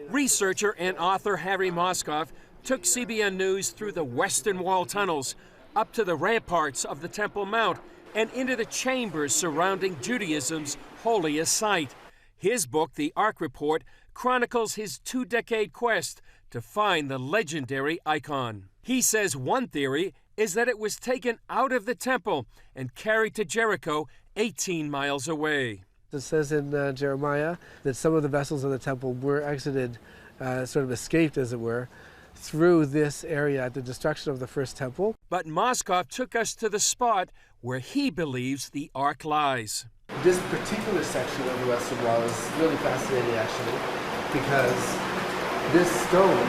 Researcher and author Harry Moscow took CBN News through the Western Wall tunnels, up to the ramparts of the Temple Mount, and into the chambers surrounding Judaism's holiest site. His book, The Ark Report, chronicles his two-decade quest to find the legendary icon. He says one theory is that it was taken out of the temple and carried to Jericho 18 miles away. It says in Jeremiah that some of the vessels of the temple were exited, sort of escaped, as it were, through this area at the destruction of the first temple. But Moscow took us to the spot where he believes the Ark lies. This particular section of the Western Wall is really fascinating, actually, because this stone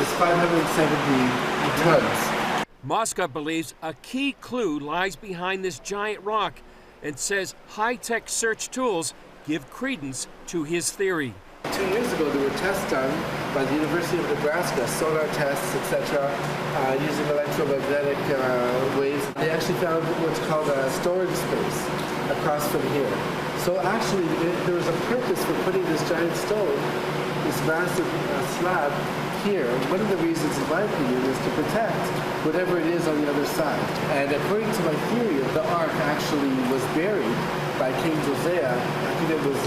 is 570 tons. Moscow believes a key clue lies behind this giant rock and says high-tech search tools give credence to his theory. 2 years ago, there were tests done by the University of Nebraska, sonar tests, etc., using electromagnetic waves. They actually found what's called a storage space across from here. So actually, there was a purpose for putting this giant stone, this massive slab, here. One of the reasons, in my opinion, is to protect whatever it is on the other side. And according to my theory, the Ark actually was buried by King Josiah. I think it was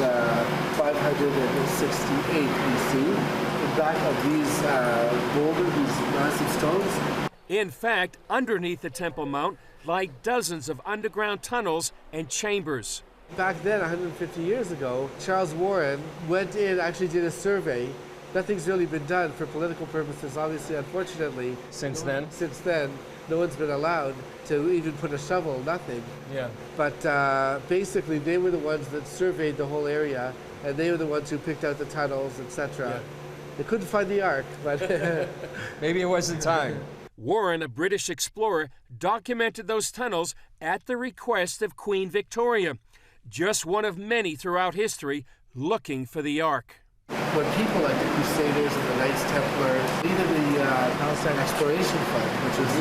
568 BC, in back of these boulders, these massive stones. In fact, underneath the Temple Mount lie dozens of underground tunnels and chambers. Back then, 150 years ago, Charles Warren went in, actually did a survey. Nothing's really been done for political purposes, obviously, unfortunately. Since then, no one's been allowed to even put a shovel, nothing. Yeah. But basically, they were the ones that surveyed the whole area, and they were the ones who picked out the tunnels, etc. Yeah. They couldn't find the Ark, but maybe it wasn't time. Warren, a British explorer, documented those tunnels at the request of Queen Victoria, just one of many throughout history looking for the Ark. When people like the Crusaders and the Knights Templar, even the Palestine Exploration Fund, which was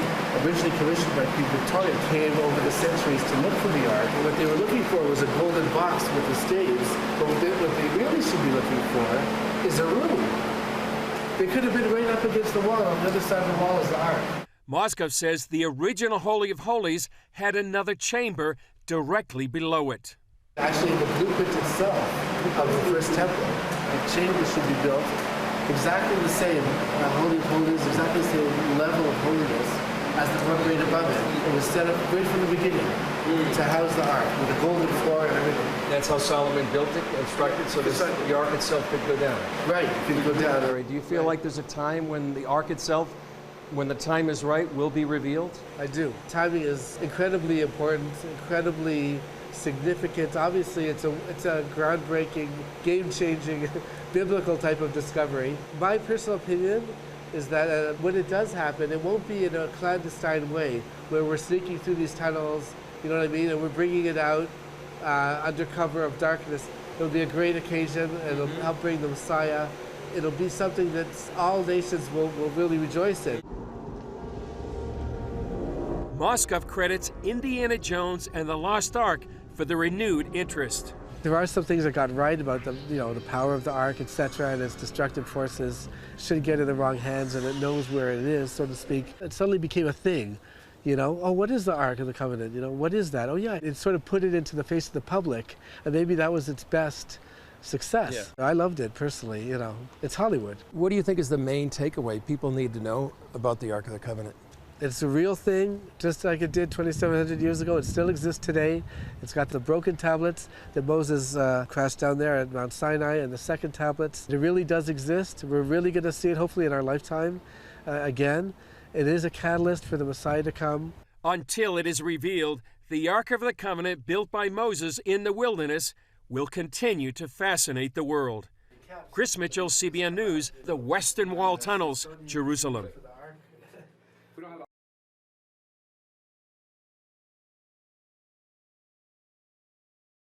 originally commissioned by Queen Victoria, came over the centuries to look for the Ark. And what they were looking for was a golden box with the staves, but what they really should be looking for is a room. They could have been right up against the wall. On the other side of the wall is the Ark. Moscow says the original Holy of Holies had another chamber directly below it. Actually, in the blueprint itself of the first temple, the chamber should be built exactly the same, Holy of Holies, exactly the same level of holiness as the one right above it. It was set up right from the beginning to house the Ark, with a golden floor and everything. That's how Solomon built it, constructed, so the Ark itself could go down. Right, it could go down. Do you feel like there's a time when the Ark itself, when the time is right, will be revealed? I do. Timing is incredibly important, incredibly significant. Obviously, it's a groundbreaking, game-changing, biblical type of discovery. My personal opinion is that when it does happen, it won't be in a clandestine way, where we're sneaking through these tunnels, you know what I mean, and we're bringing it out under cover of darkness. It'll be a great occasion, and it'll help bring the Messiah. It'll be something that all nations will really rejoice in. Moscow credits Indiana Jones and the Lost Ark for the renewed interest. There are some things that got right about the power of the Ark, etc., and its destructive forces shouldn't get in the wrong hands, and it knows where it is, so to speak. It suddenly became a thing. Oh, what is the Ark of the Covenant? What is that? Oh, yeah, it sort of put it into the face of the public, and maybe that was its best success. Yeah. I loved it personally. It's Hollywood. What do you think is the main takeaway people need to know about the Ark of the Covenant? It's a real thing, just like it did 2,700 years ago. It still exists today. It's got the broken tablets that Moses crashed down there at Mount Sinai, and the second tablets. It really does exist. We're really going to see it, hopefully, in our lifetime again. It is a catalyst for the Messiah to come. Until it is revealed, the Ark of the Covenant built by Moses in the wilderness will continue to fascinate the world. Chris Mitchell, CBN News, the Western Wall Tunnels, Jerusalem.